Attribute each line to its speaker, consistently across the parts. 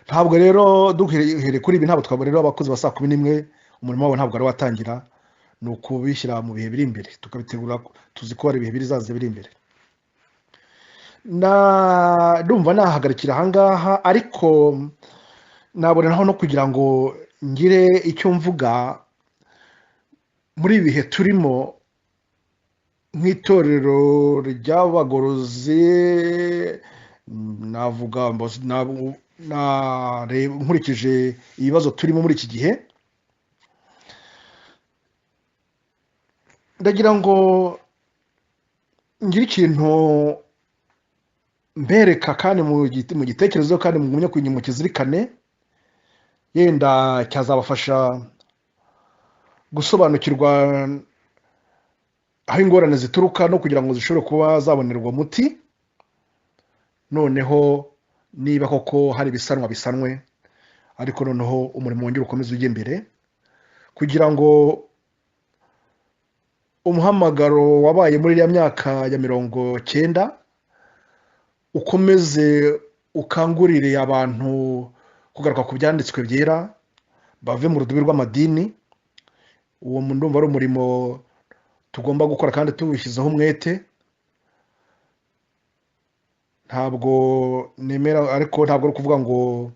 Speaker 1: ntabwo rero duhere kuri ibi, ntabwo twabona rero abakozi ba saa 11 umurimo wabo ntabwo ari watangira, ni ukubishyira mu bihe biri imbere tukabitegura, tuzi ko hari ibihe bizaza biri imbere. Ndumva nahagarikira ahangaha, ariko naboneho no kugira ngo ngire icyo mvuga muri ibi bihe turimo nk'itorero ry'abagorozi. Navuga nkurikije ibibazo turimo muri iki gihe, ndagira ngo ngire ikintu mbereka kandi mu gitekerezo, kandi mu kizirikane, yenda cyazabafasha gusobanukirwa aho ingorane zituruka no kugira ngo zishobore kuba zabonerwa umuti. Noneho niba koko hari ibisanwa bisanwe, ariko noneho umurimo wongera ukomeze ujye imbere, kugira ngo umuhamagaro wabaye muri iriya myaka ya 90 ukomeze ukangurire abantu kugaruka ku byanditswe byera, bave mu rudubi rw'amadini. Uwo ndumva ari umurimo tugomba gukora kandi tuwishyizeho umwete. Ntabwo nemera, ariko ntabwo ari ukuvuga ngo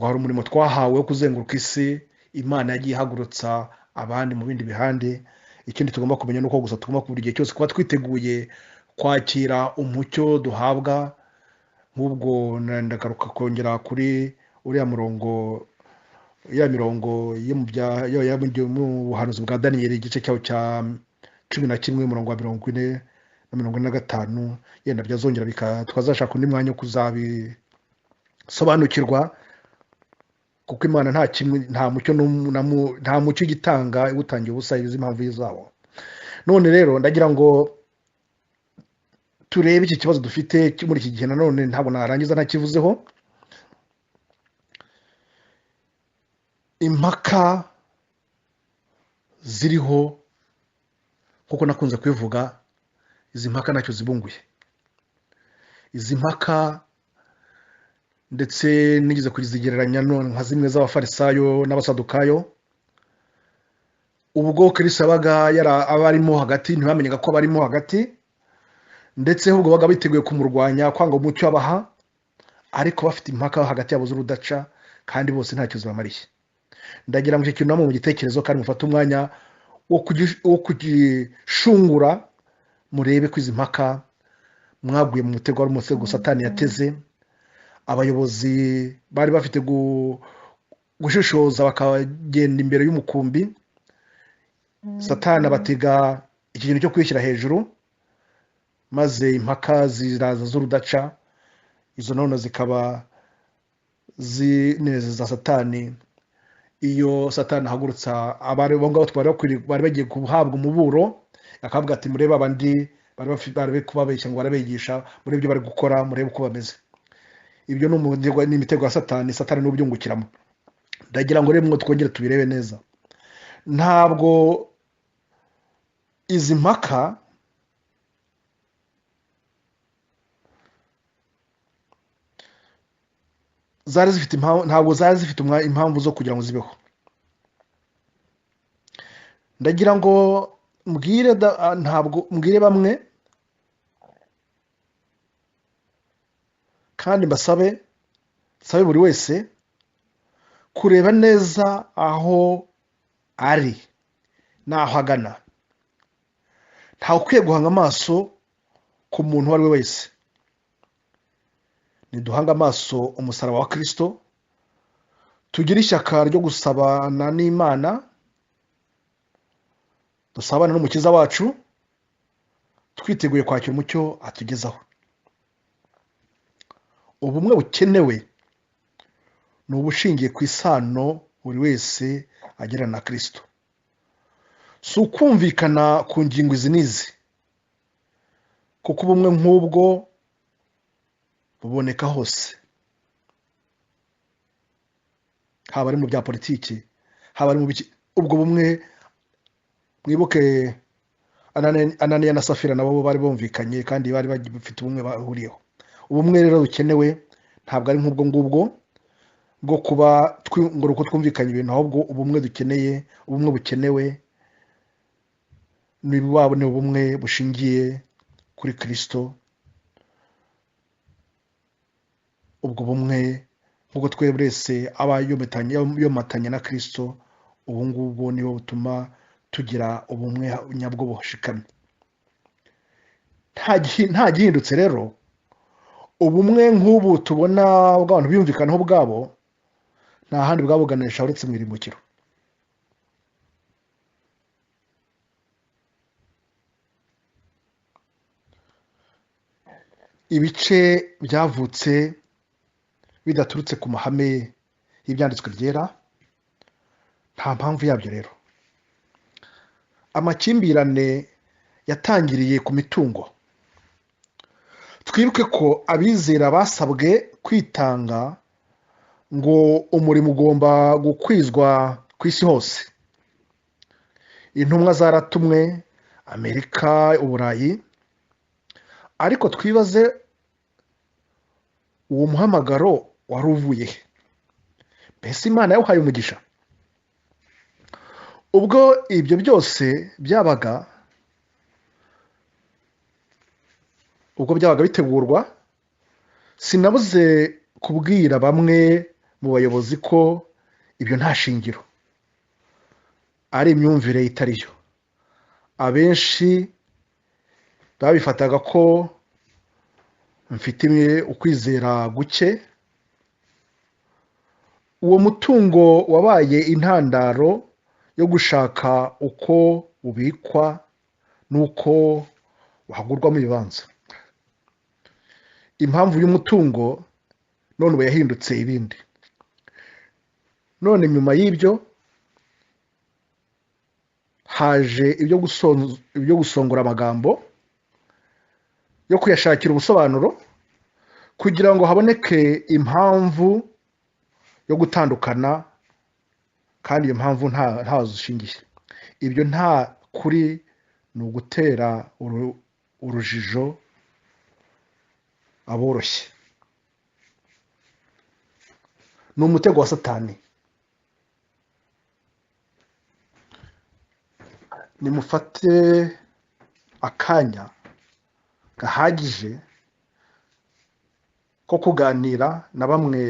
Speaker 1: hari umurimo twahawe wo kuzenguruka isi. Imana yagiye ihagurutsa abandi mu bindi bihande. Ikindi tugomba kumenya nuko gusa tugomba buri gihe cyose kuba twiteguye kwakira umucyo duhabwa. Nk'ubwo ndagaruka kongera kuri uriya mirongo yo mu buhanuzi bwa Daniyeli, igice cyawo cya 11 umurongo wa 40 na 45. Yenda byazongera twazashaka undi mwanya wo kuzabisobanukirwa, kuko Imana nta mucyo igitanga iwutangiye ubusa, izi impamvu zawo. None rero ndagira ngo turebe iki kibazo dufite muri iki gihe. Nanone ntabwo narangiza ntakivuzeho. Impaka ziriho, kuko nakunze kubivuga, izi mpaka ntacyo zibunguye. Izi mpaka ndetse nigeze kuzigereranya nka zimwe z'abafarisayo n'abasadukayo. Ubwo Kristo yabaga abarimo hagati, ntibamenyaga ko barimo hagati, ndetse ahubwo baga biteguye kumurwanya, kwanga umucyo abaha, ariko bafite impaka hagati yabo z'urudaca, kandi bose ntacyo zibamariye. Ndagira ngo icyo kintu namwe mu gitekerezo, kandi mufate umwanya wo kugishungura, murebe ko izi mpaka mwaguye mu mutego wari umusego Satani yateze. Abayobozi bari bafite gushishoza bakagenda imbere y'umukumbi. Satani abatega ikintu cyo kwishyira hejuru, maze impaka ziraza z'urudaca. Izo none zikaba zinezeza Satani. Iyo Satani ahagurutsa abari ngabo bari bagiye guhabwa umuburo, akavuga ati murebe abandi bari kubabeshya ngo barabigisha, murebe ibyo bari gukora, murebe uko bameze. Ibyo ni imitego ya Satani. Satani n'ubyungukiramo. Ndagira ngo rero twongere tubirebe neza. Ntabwo izi mpaka ntabwo zari zifite impamvu zo kugira ngo zibeho. Ndagira ngo mbwire bamwe, kandi mbasabe buri wese kureba neza aho ari n'aho agana. Ntawe ukwiye guhanga amaso ku muntu uwo ari we wese. Niduhanga amaso umusaraba wa Kristo, tugire ishyaka ryo gusabana n'Imana, dusabana n'umukiza wacu, twiteguye kwakira umucyo atugezaho. Ubumwe bukenewe ni ubushingiye ku isano buri wese agirana na Kristo. Si ukumvikana ku ngingo izi n'izi, kuko ubumwe nk'ubwo buboneka hose, haba ari mu bya politiki, haba ari mu ubwo bumwe. Mwibuke Ananiya na Safira nabo bari bumvikanye, kandi bari bafite ubumwe bahuriyeho. Ubumwe rero bukenewe ntabwo ari nk'ubwo ngubwo, bwo kuba ngo uko twumvikanye ibintu, ahubwo ubumwe dukeneye, ubumwe bukenewe ni ubumwe bushingiye kuri Kristo. ubwo bumwe nk'uko twebwe wese aba yomatanye na Kristo, ubu ngubu nibo butuma tugira ubumwe nyabwo bushikamye. Nta gihindutse rero, ubumwe nk'ubu tubona bw'abantu biyumvikanaho ubwabo nta handi bwabuganisha uretse mu irimbukiro. Ibice byavutse bidaturutse ku mahame y'ibyanditswe byera, nta mpamvu yabyo rero. Amakimbirane yatangiriye ku mitungo. Twibuke ko abizera basabwe kwitanga ngo umurimo ugomba gukwizwa ku isi hose. Intumwa zaratumwe Amerika, Uburayi, ariko twibaze uwo muhamagaro wari uvuye he? Mbese Imana yawuhaye umugisha? Ubwo ibyo byose byabaga bitegurwa, sinabuze kubwira bamwe mu bayobozi ko ibyo nta shingiro, ari imyumvire itari yo. Abenshi babifataga ko mfite ukwizera guke. Uwo mutungo wabaye intandaro yo gushaka uko ubikwa n'uko wahagurwamo ibibanza. Impamvu y'umutungo none ubu yahindutse ibindi. None nyuma y'ibyo haje ibyo gusongora amagambo, yo kuyashakira ubusobanuro kugira ngo haboneke impamvu yo gutandukana, kandi iyo mpamvu ntazo zishingiye. Ibyo nta kuri, ni ugutera urujijo aboroshye. Ni umutego wa Satani. Nimufate akanya gahagije ko kuganira na bamwe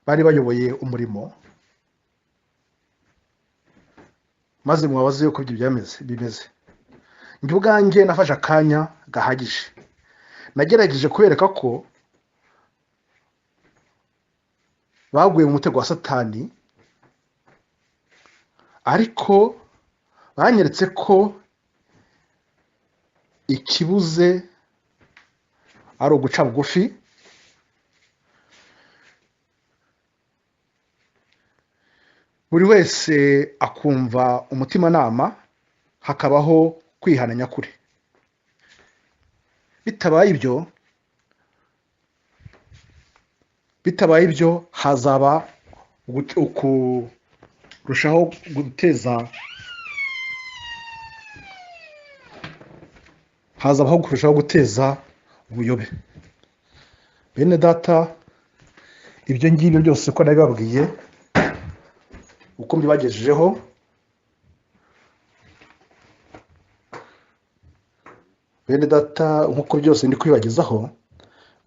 Speaker 1: bari bayoboye umurimo, maze mubabaze uko ibyo bimeze. Njye ubwanjye nafashe akanya gahagije, nagerageje kubereka ko baguye mu mutego wa Satani, ariko banyeretse ko ikibuze ari uguca bugufi, buri wese akumva umutimanama, hakabaho kwihana nyakuri. bitabaye ibyo hazaba kurushaho guteza ubuyobe. Bene data, ibyo ngibyo byose ko nabibabwiye, uko mbibagejejeho, bene data, nk'uko byose ndi kwibagezaho,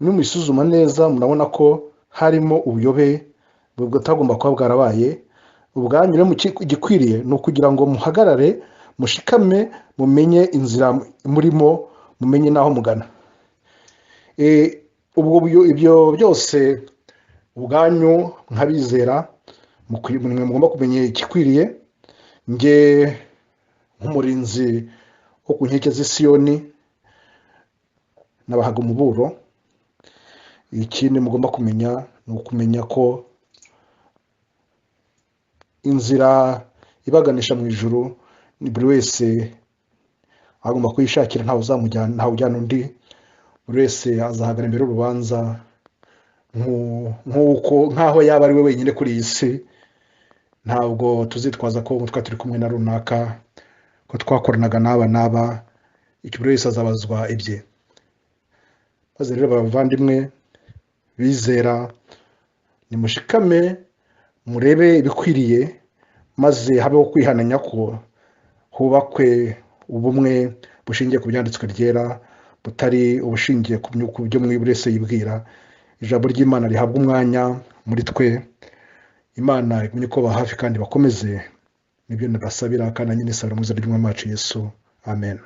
Speaker 1: nimusuzuma neza murabona ko harimo ubuyobe butagomba kuba bwarabaye. Ubwanyu rero igikwiriye ni ukugira ngo muhagarare, mushikame, mumenye inzira murimo, mumenye n'aho mugana. Ibyo byose ubwanyu nk'abizera mugomba kumenya igikwiriye. Nge nk'umurinzi wo ku nkike z'i Siyoni nabahaga umuburo. Ikindi mugomba kumenya ni ukumenya ko inzira ibaganisha mu ijuru ni buri wese agomba kuyishakira, ntawe ujyana undi. Buri wese azahagara imbere y'urubanza nk'aho yaba ari we wenyine kuri iyi si. Ntabwo tuzitwaza ko turi kumwe na runaka, ko twakoranaga n'aba. Buri wese azabazwa ibye. Maze rero bavandimwe bizera, nimushikame murebe ibikwiriye, maze habeho kwihana nyako, hubakwe ubumwe bushingiye ku byanditswe ryera, butari ubushingiye ku byo buri wese yibwira. Ijambo ry'Imana rihabwa umwanya muri twe, Imana igumye kuba hafi kandi bakomeze, nibyo nabasabira kandi nyine isabira mu izina ry'Umwami wacu Yesu, amen.